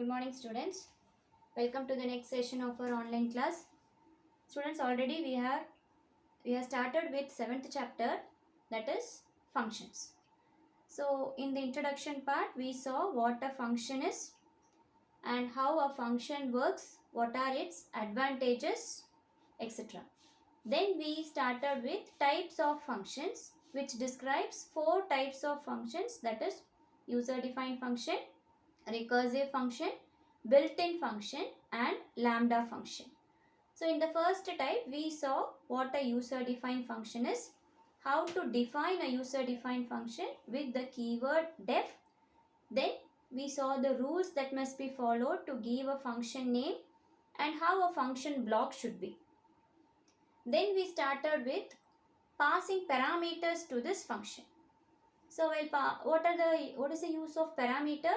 Good morning, students. Welcome to the next session of our online class. Students, already we have started with 7th chapter, that is functions. So in the introduction part, we saw what a function is and how a function works, what are its advantages, etc. Then we started with types of functions, which describes 4 types of functions, that is user defined function, recursive function, built-in function and lambda function. So in the first type, we saw what a user-defined function is, how to define a user-defined function with the keyword def. Then we saw the rules that must be followed to give a function name and how a function block should be. Then we started with passing parameters to this function. So what is the use of parameter?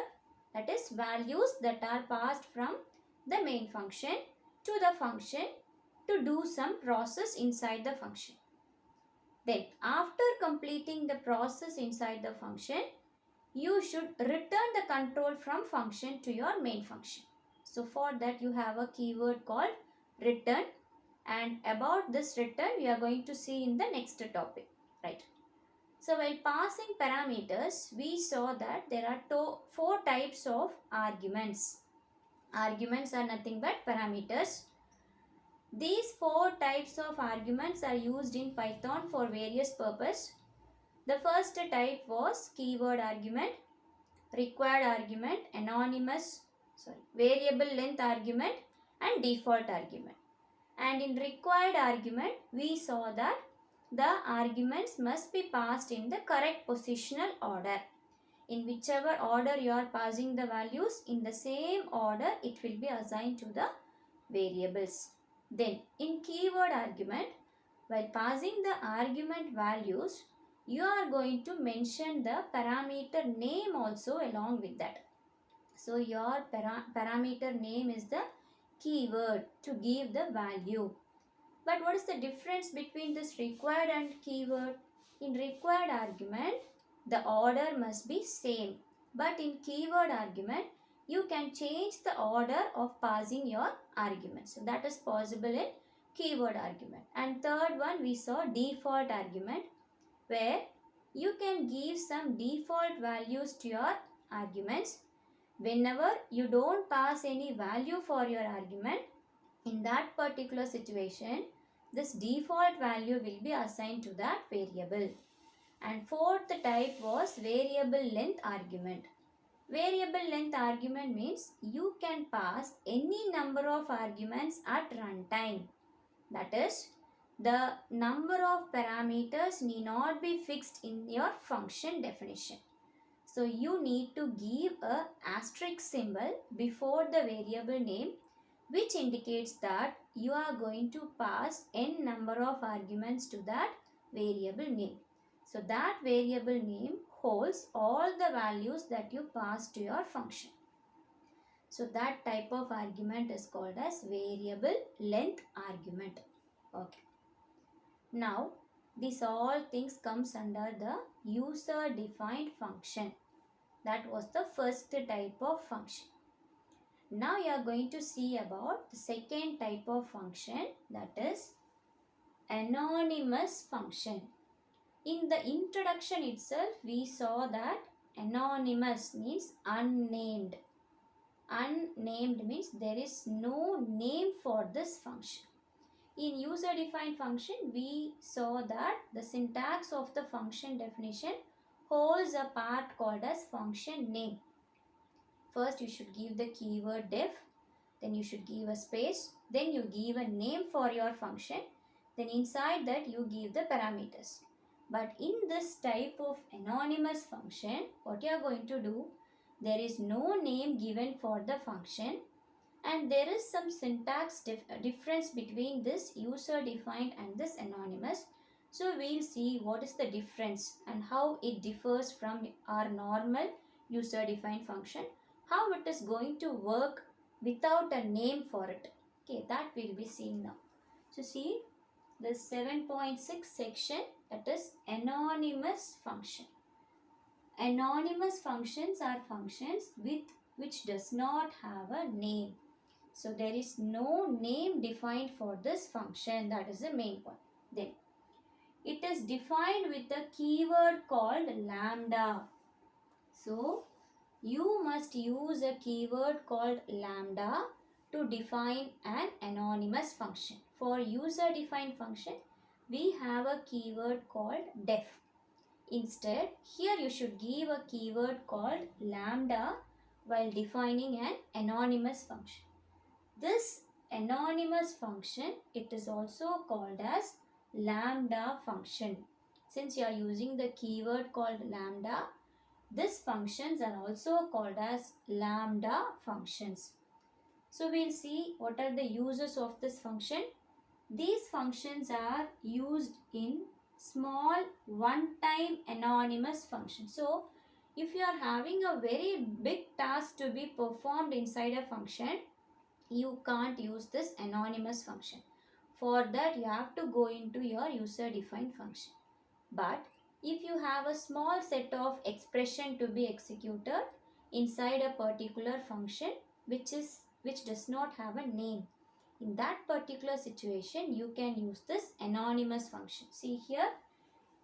That is values that are passed from the main function to the function to do some process inside the function. Then after completing the process inside the function, you should return the control from function to your main function. So for that you have a keyword called return, and about this return we are going to see in the next topic, right? So while passing parameters, we saw that there are 4 types of arguments. Arguments are nothing but parameters. These 4 types of arguments are used in Python for various purposes. The first type was keyword argument, required argument, variable length argument and default argument. And in required argument, we saw that the arguments must be passed in the correct positional order. In whichever order you are passing the values, in the same order it will be assigned to the variables. Then in keyword argument, while passing the argument values, you are going to mention the parameter name also along with that. So your parameter name is the keyword to give the value. But what is the difference between this required and keyword? In required argument, the order must be same. But in keyword argument, you can change the order of passing your argument. So that is possible in keyword argument. And third one, we saw default argument, where you can give some default values to your arguments. Whenever you don't pass any value for your argument, in that particular situation, this default value will be assigned to that variable. And fourth type was variable length argument. Variable length argument means you can pass any number of arguments at runtime. That is, the number of parameters need not be fixed in your function definition. So you need to give a asterisk symbol before the variable name, which indicates that you are going to pass n number of arguments to that variable name. So that variable name holds all the values that you pass to your function. So that type of argument is called as variable length argument. Okay. Now these all things comes under the user defined function. That was the first type of function. Now you are going to see about the second type of function, that is anonymous function. In the introduction itself, we saw that anonymous means unnamed. Unnamed means there is no name for this function. In user defined function, we saw that the syntax of the function definition holds a part called as function name. First you should give the keyword def, then you should give a space, then you give a name for your function, then inside that you give the parameters. But in this type of anonymous function, what you are going to do, there is no name given for the function, and there is some syntax difference between this user defined and this anonymous. So we will see what is the difference and how it differs from our normal user defined function, how it is going to work without a name for it. Okay, that will be seen now. So see the 7.6 section, that is anonymous function. Anonymous functions are functions with which does not have a name. So there is no name defined for this function. That is the main point. Then it is defined with a keyword called lambda. So you must use a keyword called lambda to define an anonymous function. For user defined function, we have a keyword called def. Instead, here you should give a keyword called lambda while defining an anonymous function. This anonymous function, it is also called as lambda function. Since you are using the keyword called lambda, these functions are also called as lambda functions. So we'll see what are the uses of this function. These functions are used in small one-time anonymous functions. So if you are having a very big task to be performed inside a function, you can't use this anonymous function. For that, you have to go into your user-defined function. But if you have a small set of expression to be executed inside a particular function which does not have a name, in that particular situation you can use this anonymous function. See here,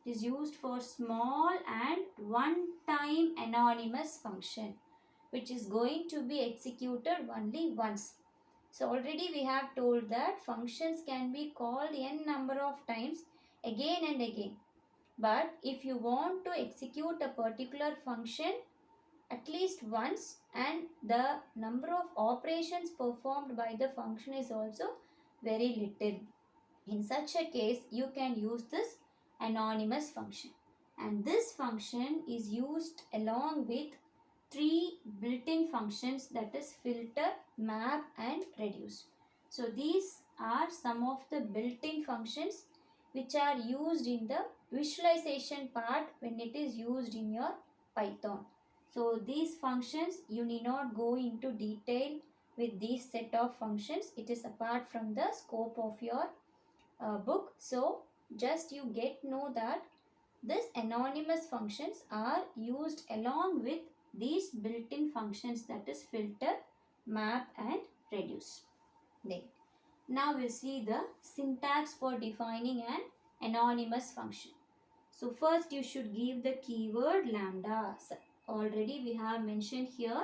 it is used for small and one-time anonymous function which is going to be executed only once. So already we have told that functions can be called n number of times again and again. But if you want to execute a particular function at least once and the number of operations performed by the function is also very little, in such a case you can use this anonymous function. And this function is used along with three built-in functions, that is filter, map and reduce. So these are some of the built-in functions which are used in the visualization part when it is used in your Python. So these functions you need not go into detail with these set of functions. It is apart from the scope of your book. So just you know that these anonymous functions are used along with these built-in functions, that is filter, map and reduce. Then now we'll see the syntax for defining an anonymous function. So first you should give the keyword lambda. So already we have mentioned here,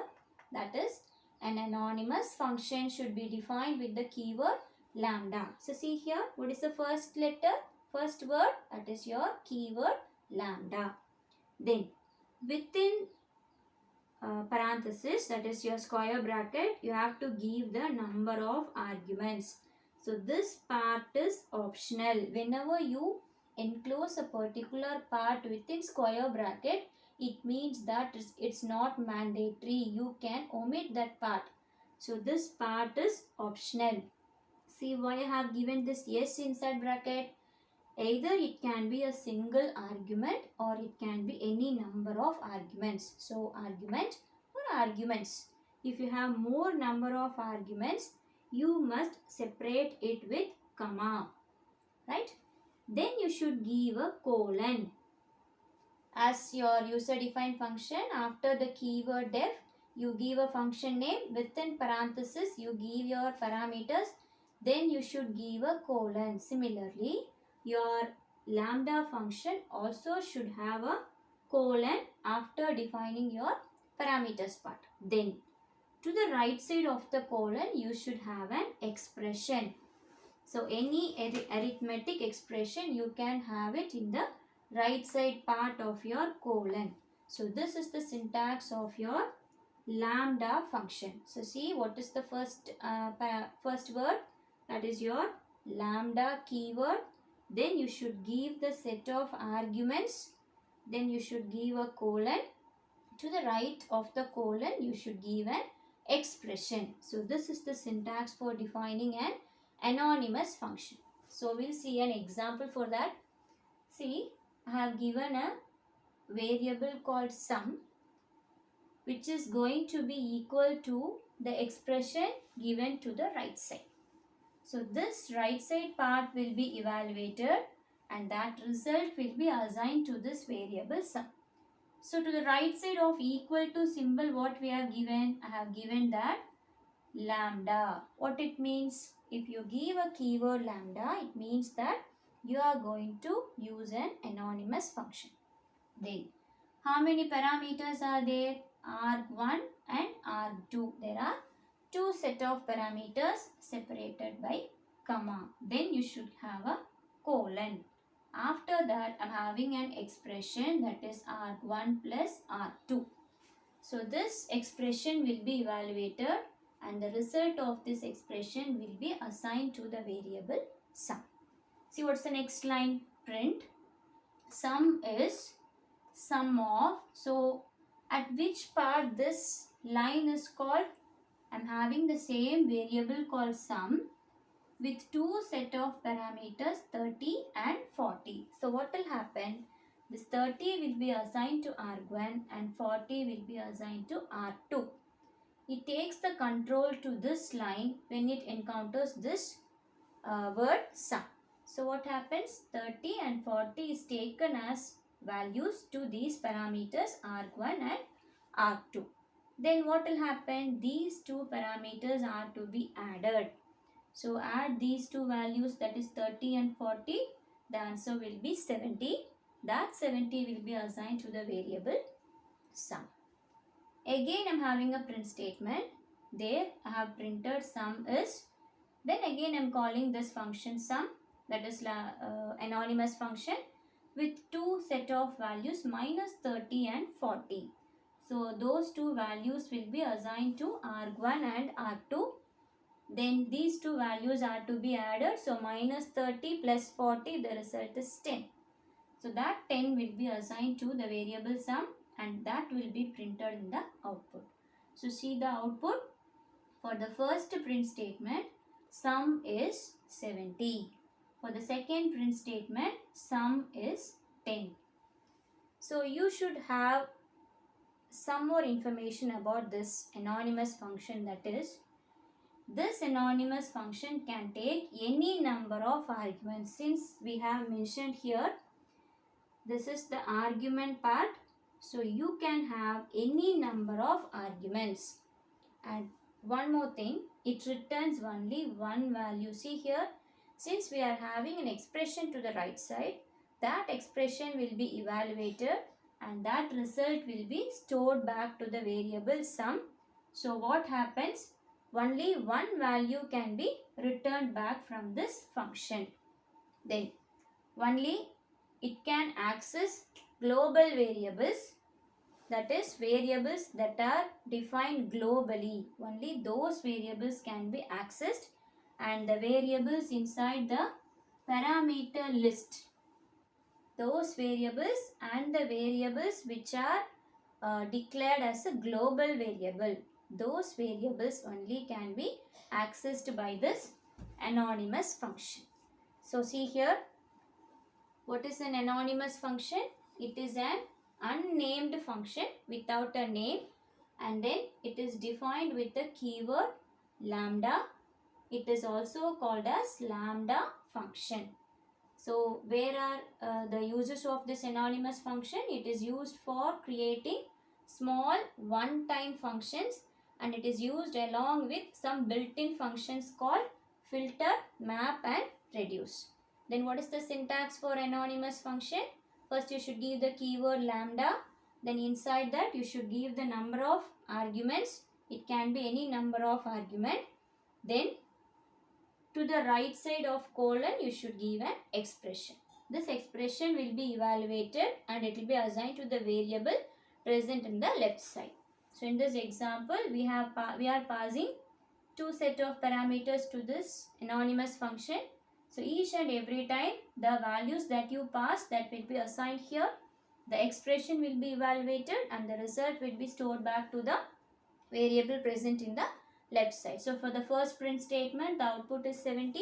that is an anonymous function should be defined with the keyword lambda. So see here, what is the first letter, first word, that is your keyword lambda. Then within parenthesis, that is your square bracket, you have to give the number of arguments. So this part is optional. Whenever you enclose a particular part within square bracket, it means that it's not mandatory. You can omit that part. So this part is optional. See why I have given this yes inside bracket. Either it can be a single argument or it can be any number of arguments. So argument or arguments. If you have more number of arguments, you must separate it with comma, right? Then you should give a colon. As your user defined function, after the keyword def, you give a function name, within parenthesis you give your parameters, then you should give a colon. Similarly, your lambda function also should have a colon after defining your parameters part. Then to the right side of the colon you should have an expression. So any arithmetic expression you can have it in the right side part of your colon. So this is the syntax of your lambda function. So see what is the first word, that is your lambda keyword. Then you should give the set of arguments. Then you should give a colon. To the right of the colon you should give an expression. So this is the syntax for defining an anonymous function. So we'll see an example for that. See, I have given a variable called sum which is going to be equal to the expression given to the right side. So this right side part will be evaluated and that result will be assigned to this variable sum. So to the right side of equal to symbol, what we have given? I have given that lambda. What it means? If you give a keyword lambda, it means that you are going to use an anonymous function. Then, how many parameters are there? arg1 and arg2. There are two set of parameters separated by comma. Then you should have a colon. After that, I am having an expression, that is arg1 plus arg2. So this expression will be evaluated and the result of this expression will be assigned to the variable sum. See what's the next line? Print sum is sum of. So at which part this line is called? I'm having the same variable called sum with two set of parameters 30 and 40. So what will happen? This 30 will be assigned to arg1 and 40 will be assigned to arg2. It takes the control to this line when it encounters this word sum. So what happens? 30 and 40 is taken as values to these parameters arg1 and arg2. Then what will happen? These two parameters are to be added. So add these two values, that is 30 and 40. The answer will be 70. That 70 will be assigned to the variable sum. Again I am having a print statement. There I have printed sum is. Then again I am calling this function sum, that is anonymous function, with two set of values minus 30 and 40. So those two values will be assigned to arg1 and arg2. Then these two values are to be added. So minus 30 plus 40, the result is 10. So that 10 will be assigned to the variable sum and that will be printed in the output. So see the output. For the first print statement, sum is 70. For the second print statement, sum is 10. So you should have some more information about this anonymous function, that is, this anonymous function can take any number of arguments. Since we have mentioned here, this is the argument part. So you can have any number of arguments. And one more thing, it returns only one value. See here, since we are having an expression to the right side, that expression will be evaluated and that result will be stored back to the variable sum. So what happens? Only one value can be returned back from this function. Then only it can access global variables, that is variables that are defined globally. Only those variables can be accessed, and the variables inside the parameter list, those variables and the variables which are declared as a global variable, those variables only can be accessed by this anonymous function. So see here, what is an anonymous function? It is an unnamed function without a name, and then it is defined with the keyword lambda. It is also called as lambda function. So where are the uses of this anonymous function? It is used for creating small one-time functions, and it is used along with some built-in functions called filter, map and reduce. Then what is the syntax for anonymous function? First you should give the keyword lambda. Then inside that you should give the number of arguments. It can be any number of argument. Then to the right side of colon you should give an expression. This expression will be evaluated and it will be assigned to the variable present in the left side. So in this example we are passing two set of parameters to this anonymous function. So each and every time the values that you pass, that will be assigned here. The expression will be evaluated and the result will be stored back to the variable present in the left side. So for the first print statement, the output is 70,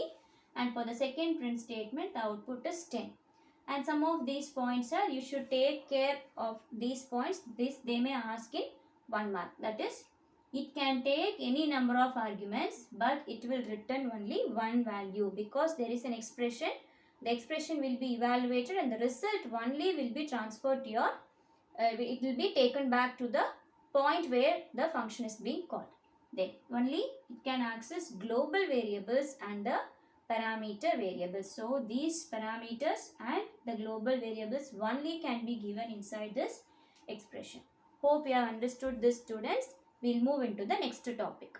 and for the second print statement, the output is 10. And some of these points are, you should take care of these points. They may ask in 1 mark. That is, it can take any number of arguments, but it will return only one value because there is an expression. The expression will be evaluated and the result only will be transferred to your it will be taken back to the point where the function is being called. Then only it can access global variables and the parameter variables. So these parameters and the global variables only can be given inside this expression. Hope you have understood this, students. We'll move into the next topic.